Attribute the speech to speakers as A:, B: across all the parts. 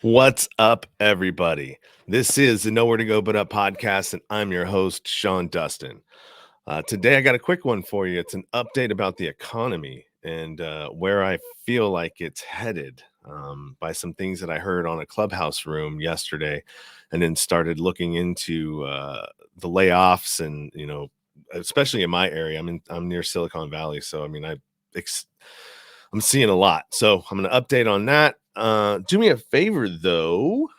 A: What's up, everybody? This is the Nowhere to Go But Up podcast, and I'm your host, Sean Dustin. Today, I got a quick one for you. It's an update about the economy and where I feel like it's headed by some things that I heard on a clubhouse room yesterday, and then started looking into the layoffs and, especially in my area. I'm near Silicon Valley, so I'm seeing a lot. So I'm going to update on that. Do me a favor, though.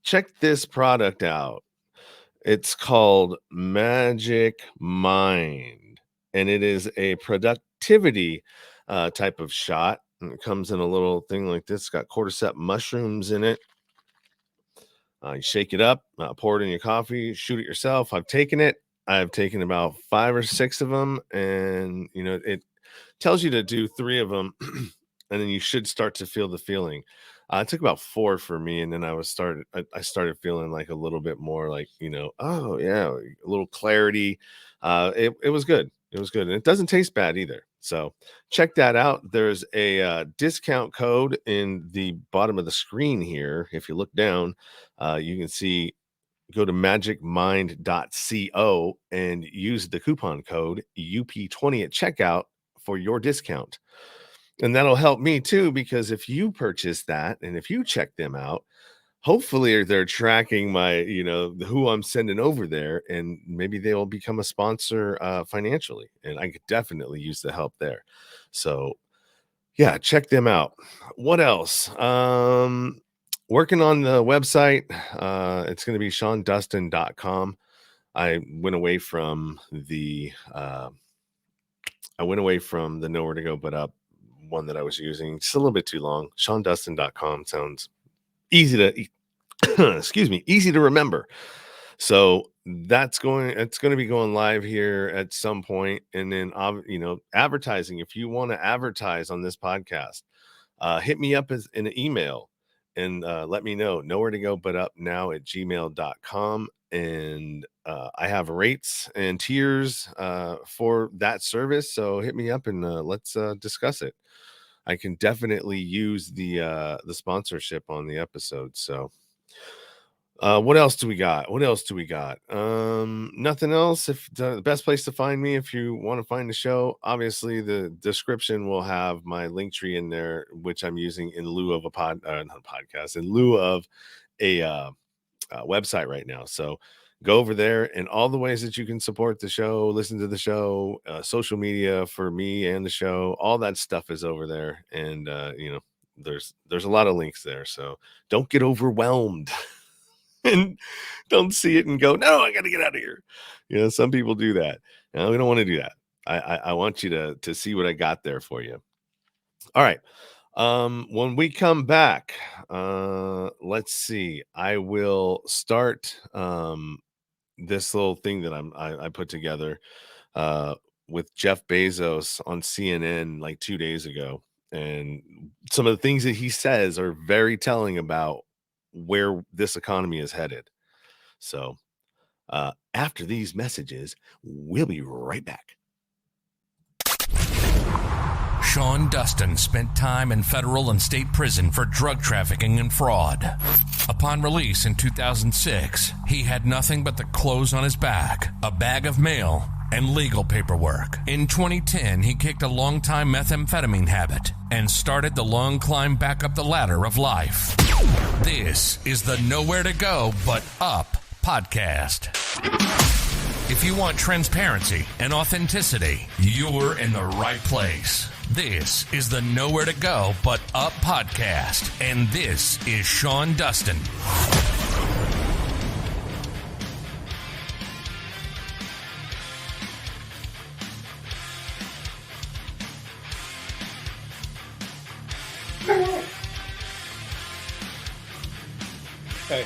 A: Check this product out. It's called Magic Mind, and it is a productivity type of shot. And it comes in a little thing like this. It's got cordyceps mushrooms in it. You shake it up, pour it in your coffee, shoot it yourself. I've taken it. I've taken about 5 or 6 of them, and it tells you to do 3 of them, and then you should start to feel the feeling. It took about 4 for me, and then I started feeling like a little bit more like, oh yeah, a little clarity. It was good. It was good, and it doesn't taste bad either. So check that out. There's a discount code in the bottom of the screen here. If you look down, you can see. Go to magicmind.co and use the coupon code UP20 at checkout for your discount. And that'll help me too, because if you purchase that and if you check them out, hopefully they're tracking my, who I'm sending over there, and maybe they will become a sponsor financially. And I could definitely use the help there. So yeah, check them out. What else? Working on the website. It's going to be SeanDustin.com. I went away from the Nowhere to Go But Up one that I was using. Just a little bit too long. SeanDustin.com sounds easy to easy to remember. So it's going to be going live here at some point. And then advertising. If you want to advertise on this podcast, hit me up in an email and let me know. Nowhere to Go But Up now at gmail.com. And I have rates and tiers for that service. So hit me up and let's discuss it. I can definitely use the sponsorship on the episode. So what else do we got? Nothing else. If the best place to find me, if you want to find the show, obviously the description will have my link tree in there, which I'm using in lieu of in lieu of a website right now. So go over there, and all the ways that you can support the show, listen to the show, social media for me and the show, all that stuff is over there. And there's a lot of links there, so don't get overwhelmed and don't see it and go, no, I got to get out of here. Some people do that. No, we don't want to do that. I want you to see what I got there for you. All right. When we come back, let's see. I will start this little thing that I put together with Jeff Bezos on CNN like 2 days ago, and some of the things that he says are very telling about where this economy is headed. So after these messages, we'll be right back.
B: Sean Dustin spent time in federal and state prison for drug trafficking and fraud. Upon release in 2006, he had nothing but the clothes on his back, a bag of mail, and legal paperwork. In 2010, he kicked a long-time methamphetamine habit and started the long climb back up the ladder of life. This is the Nowhere to Go But Up podcast. If you want transparency and authenticity, you're in the right place. This is the Nowhere to Go But Up podcast, and this is Sean Dustin.
A: Hey.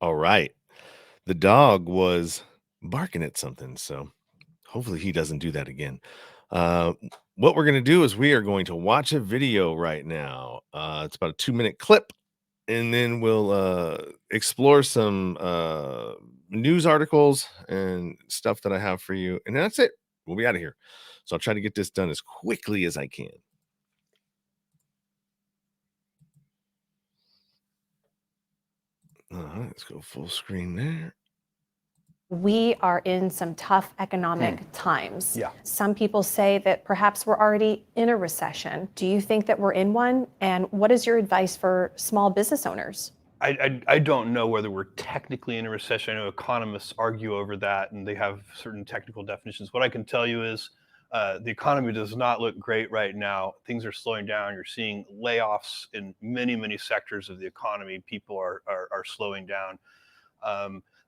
A: All right. The dog was barking at something, so hopefully he doesn't do that again. What we're going to do is we are going to watch a video right now. It's about a 2-minute clip, and then we'll explore some news articles and stuff that I have for you. And that's it. We'll be out of here. So I'll try to get this done as quickly as I can. All right, let's go full screen there.
C: We are in some tough economic times.
D: Yeah.
C: Some people say that perhaps we're already in a recession. Do you think that we're in one? And what is your advice for small business owners?
D: I don't know whether we're technically in a recession. I know economists argue over that, and they have certain technical definitions. What I can tell you is the economy does not look great right now. Things are slowing down. You're seeing layoffs in many, many sectors of the economy. People are slowing down.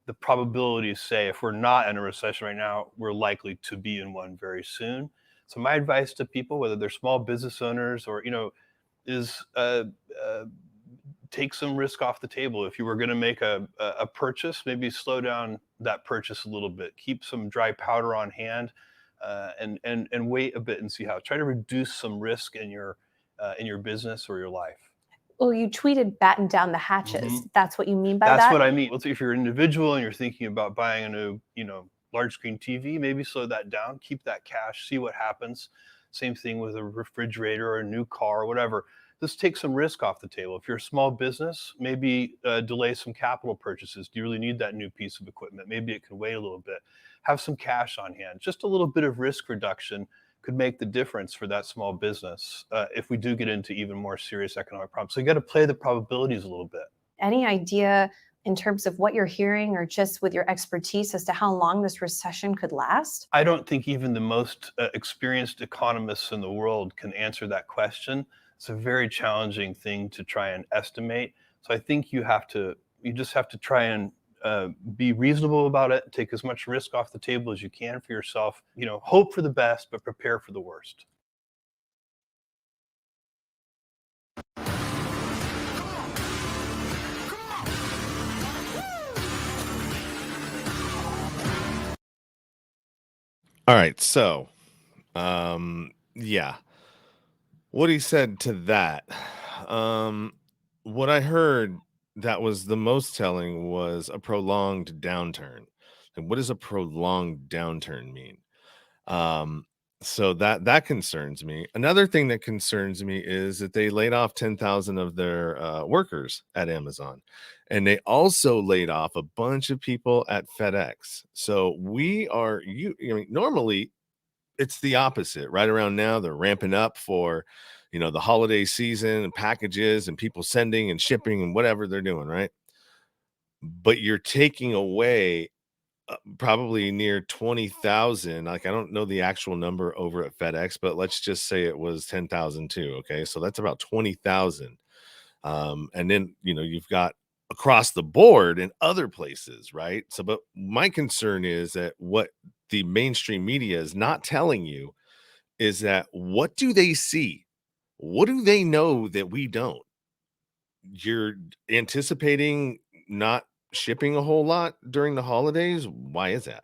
D: The probabilities say if we're not in a recession right now, we're likely to be in one very soon. So my advice to people, whether they're small business owners or is take some risk off the table. If you were going to make a purchase, maybe slow down that purchase a little bit. Keep some dry powder on hand, and wait a bit and see how. Try to reduce some risk in your business or your life.
C: Well, you tweeted batten down the hatches.
D: Mhm.
C: That's what you mean by
D: That's
C: that?
D: what I mean. If you're an individual and you're thinking about buying a new, large screen TV, maybe slow that down, keep that cash, see what happens. Same thing with a refrigerator or a new car or whatever. Just take some risk off the table. If you're a small business, maybe delay some capital purchases. Do you really need that new piece of equipment? Maybe it can wait a little bit. Have some cash on hand. Just a little bit of risk reduction could make the difference for that small business if we do get into even more serious economic problems. So you got to play the probabilities a little bit.
C: Any idea in terms of what you're hearing or just with your expertise as to how long this recession could last?
D: I don't think even the most experienced economists in the world can answer that question. It's a very challenging thing to try and estimate. So I think you just have to try and be reasonable about it, take as much risk off the table as you can for yourself. Hope for the best, but prepare for the worst.
A: All right, so yeah. What he said to that, what I heard that was the most telling was a prolonged downturn. And what does a prolonged downturn mean? Um, so that concerns me. Another thing that concerns me is that they laid off 10,000 of their workers at Amazon, and they also laid off a bunch of people at FedEx. So normally it's the opposite. Right around now, they're ramping up for, the holiday season and packages and people sending and shipping and whatever they're doing, right? But you're taking away probably near 20,000. Like, I don't know the actual number over at FedEx, but let's just say it was 10,000 too. Okay. So that's about 20,000. And then, you've got across the board in other places, right? So, but my concern is that what the mainstream media is not telling you is that what do they see? What do they know that we don't? You're anticipating not shipping a whole lot during the holidays. Why is that?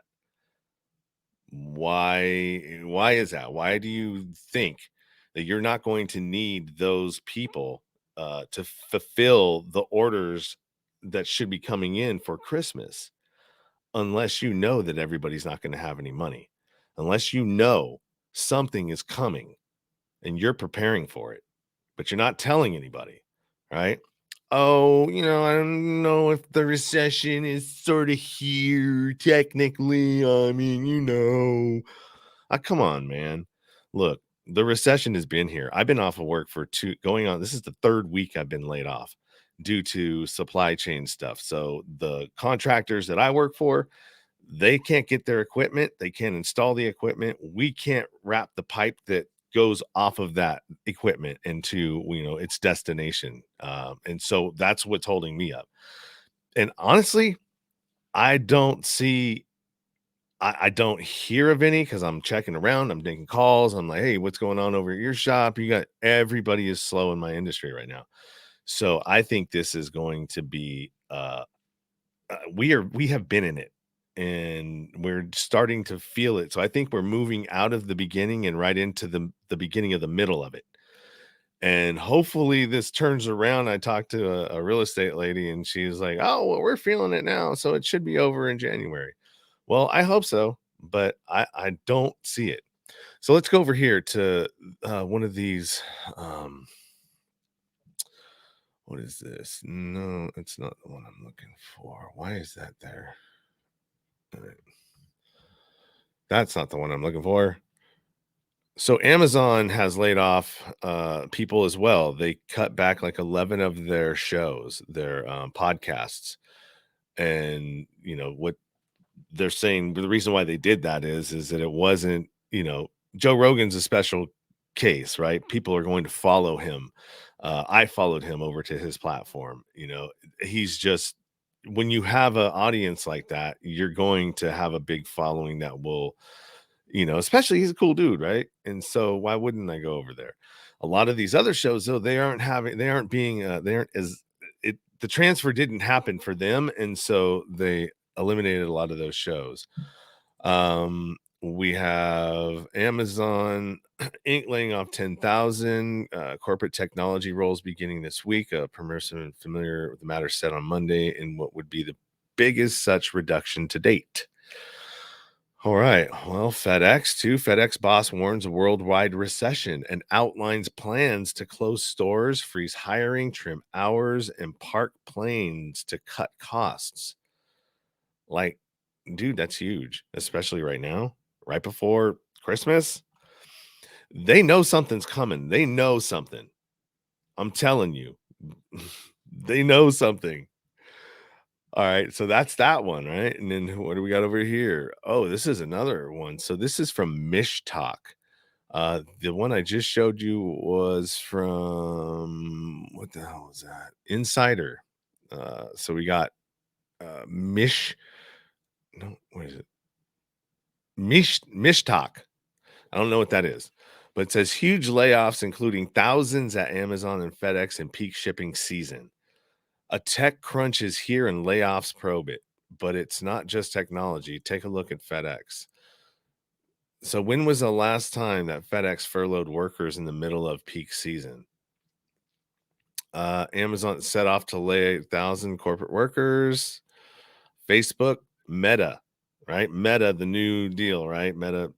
A: Why is that? Why do you think that you're not going to need those people to fulfill the orders that should be coming in for Christmas, unless you know that everybody's not going to have any money, unless you know something is coming and you're preparing for it, but you're not telling anybody, right? Oh, I don't know if the recession is sort of here technically. I mean, come on, man. Look, the recession has been here. I've been off of work for this is the third week I've been laid off due to supply chain stuff. So the contractors that I work for, they can't get their equipment. They can't install the equipment. We can't wrap the pipe that goes off of that equipment into, its destination. And so that's what's holding me up. And honestly, I don't see I don't hear of any because I'm checking around. I'm making calls. I'm like, hey, what's going on over at your shop? Everybody is slow in my industry right now. So I think this is going to be we have been in it and we're starting to feel it. So I think we're moving out of the beginning and right into the beginning of the middle of it. And hopefully this turns around. I talked to a real estate lady and she's like, oh, well, we're feeling it now. So it should be over in January. Well, I hope so, but I don't see it. So let's go over here to one of these. Um, what is this? No, it's not the one I'm looking for. Why is that there? All right. That's not the one I'm looking for. So Amazon has laid off people as well. They cut back like 11 of their shows, their podcasts. And what they're saying, the reason why they did that is that it wasn't, Joe Rogan's a special case, right? People are going to follow him. I followed him over to his platform. He's just, when you have an audience like that, you're going to have a big following that will, especially he's a cool dude, right? And so why wouldn't I go over there? A lot of these other shows, though, they aren't being, they aren't as, the transfer didn't happen for them. And so they eliminated a lot of those shows. We have Amazon Inc. laying off 10,000 corporate technology roles beginning this week. A person familiar with the matter said on Monday in what would be the biggest such reduction to date. All right. Well, FedEx too. FedEx boss warns a worldwide recession and outlines plans to close stores, freeze hiring, trim hours, and park planes to cut costs. Like, dude, that's huge, especially right now, right before Christmas. They know something's coming. They know something. I'm telling you, they know something. All right, so that's that one, right? And then what do we got over here? Oh, this is another one. So this is from Mish Talk. The one I just showed you was from what the hell was that? Insider. So we got Mish. No, what is it? Mish Talk. I don't know what that is, but it says huge layoffs, including thousands at Amazon and FedEx in peak shipping season. A tech crunch is here and layoffs probe it, but it's not just technology. Take a look at FedEx. So when was the last time that FedEx furloughed workers in the middle of peak season? Amazon set off to lay 1,000 corporate workers. Facebook, Meta, right? Meta, the new deal, right? Meta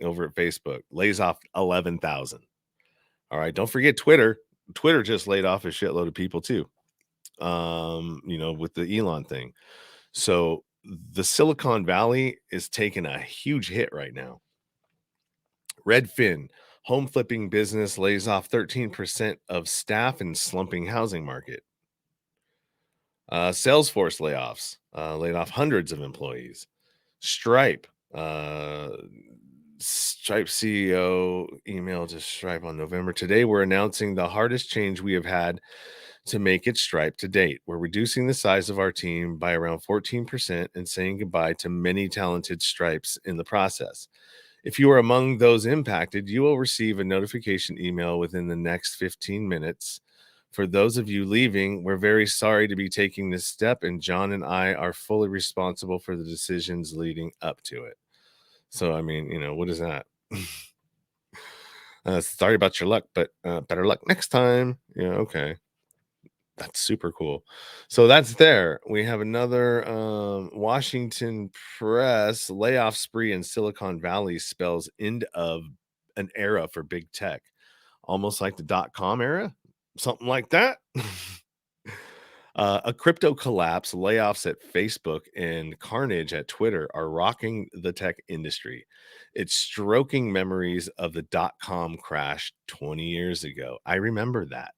A: over at Facebook lays off 11,000. All right. Don't forget Twitter. Twitter just laid off a shitload of people too. With the Elon thing. So the Silicon Valley is taking a huge hit right now. Redfin, home flipping business, lays off 13% of staff in slumping housing market. Salesforce layoffs, laid off hundreds of employees. Stripe, Stripe CEO emailed to Stripe on November. Today, we're announcing the hardest change we have had to make it Stripe to date. We're reducing the size of our team by around 14% and saying goodbye to many talented Stripes in the process. If you are among those impacted, you will receive a notification email within the next 15 minutes. For those of you leaving, we're very sorry to be taking this step, and John and I are fully responsible for the decisions leading up to it. So, I mean, what is that? Sorry about your luck, but better luck next time. Yeah, okay. That's super cool. So that's there. We have another Washington Press layoff spree in Silicon Valley spells end of an era for big tech, almost like the .com era, something like that. A crypto collapse, layoffs at Facebook, and carnage at Twitter are rocking the tech industry. It's stroking memories of the .com crash 20 years ago. I remember that.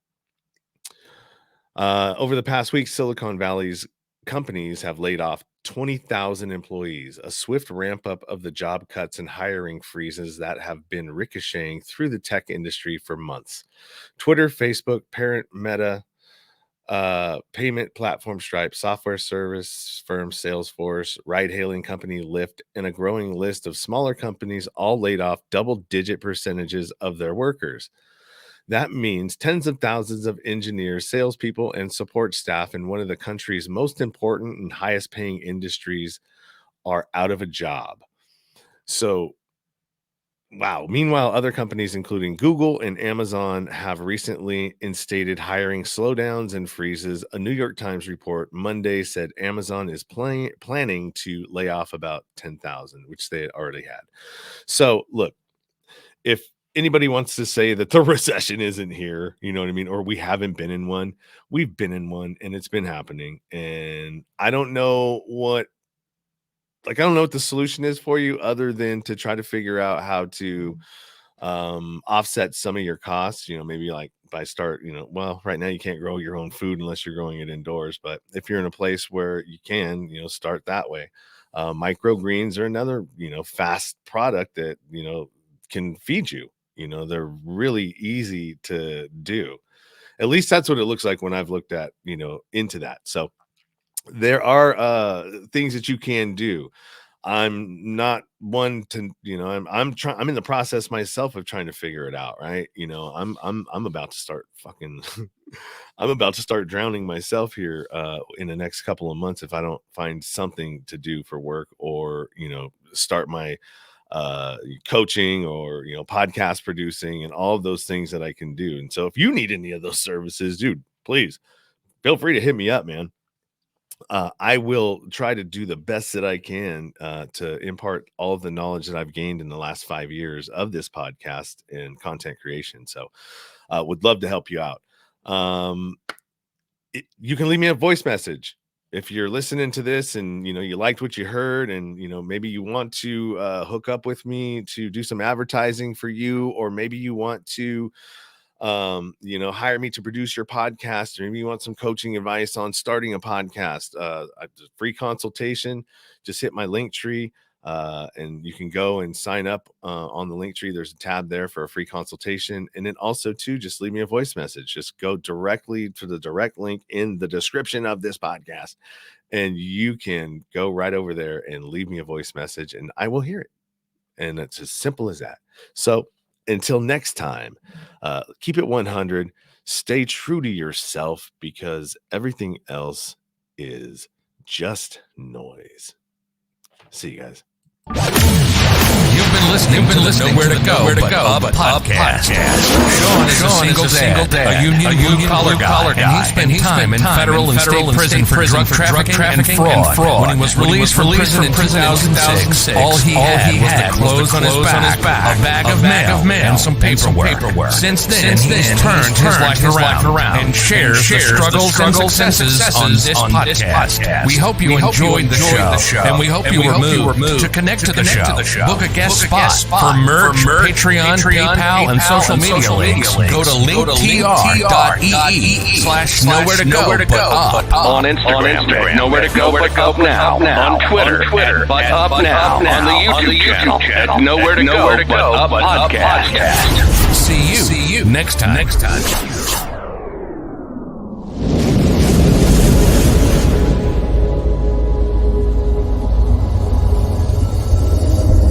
A: Over the past week, Silicon Valley's companies have laid off 20,000 employees, a swift ramp up of the job cuts and hiring freezes that have been ricocheting through the tech industry for months. Twitter, Facebook, parent Meta, payment platform Stripe, software service firm Salesforce, ride hailing company Lyft, and a growing list of smaller companies all laid off double-digit percentages of their workers. That means tens of thousands of engineers, salespeople, and support staff in one of the country's most important and highest paying industries are out of a job. So Wow. Meanwhile, other companies, including Google and Amazon, have recently instated hiring slowdowns and freezes. A New York Times report Monday said Amazon is planning to lay off about 10,000, which they had already had. So, look, if anybody wants to say that the recession isn't here, you know what I mean, or we haven't been in one, we've been in one and it's been happening. And I don't know what the solution is for you other than to try to figure out how to offset some of your costs, maybe like by well, right now you can't grow your own food unless you're growing it indoors, but if you're in a place where you can, start that way. Microgreens are another, fast product that, can feed you. They're really easy to do. At least that's what it looks like when I've looked at, into that. So there are things that you can do. I'm not one to, I'm in the process myself of trying to figure it out, right? I'm about to start fucking I'm about to start drowning myself here in the next couple of months if I don't find something to do for work, or start my coaching, or podcast producing, and all of those things that I can do. And so if you need any of those services, dude, please feel free to hit me up, man. I will try to do the best that I can to impart all of the knowledge that I've gained in the last 5 years of this podcast and content creation. So would love to help you out. You can leave me a voice message if you're listening to this and you liked what you heard, and maybe you want to hook up with me to do some advertising for you, or maybe you want to hire me to produce your podcast, or maybe you want some coaching advice on starting a podcast, free consultation. Just hit my link tree and you can go and sign up on the link tree. There's a tab there for a free consultation. And then also too, just leave me a voice message. Just go directly to the direct link in the description of this podcast, and you can go right over there and leave me a voice message and I will hear it. And it's as simple as that. So until next time, keep it 100, stay true to yourself, because everything else is just noise. See you guys.
B: You've been listening to Nowhere to Go But Up podcast. Sean is a single dad, a union collar guy, and he spent time in federal and state prison for drug trafficking and fraud. When he was released from prison in 2006, all he had was the clothes on his back, a bag of mail, and some paperwork. Since then, he's turned his life around and shares the struggles and successes on this podcast. We hope you enjoyed the show, and we hope you were moved to connect to the show. Book a guest spot for merch, Patreon, PayPal, and social media links. Go to linktr.ee/nowhere to go but up.
E: On Instagram, Nowhere to Go But Up Now. On Twitter, But Up Now. On the YouTube channel, at Nowhere to Go But Up Podcast.
B: See you next time.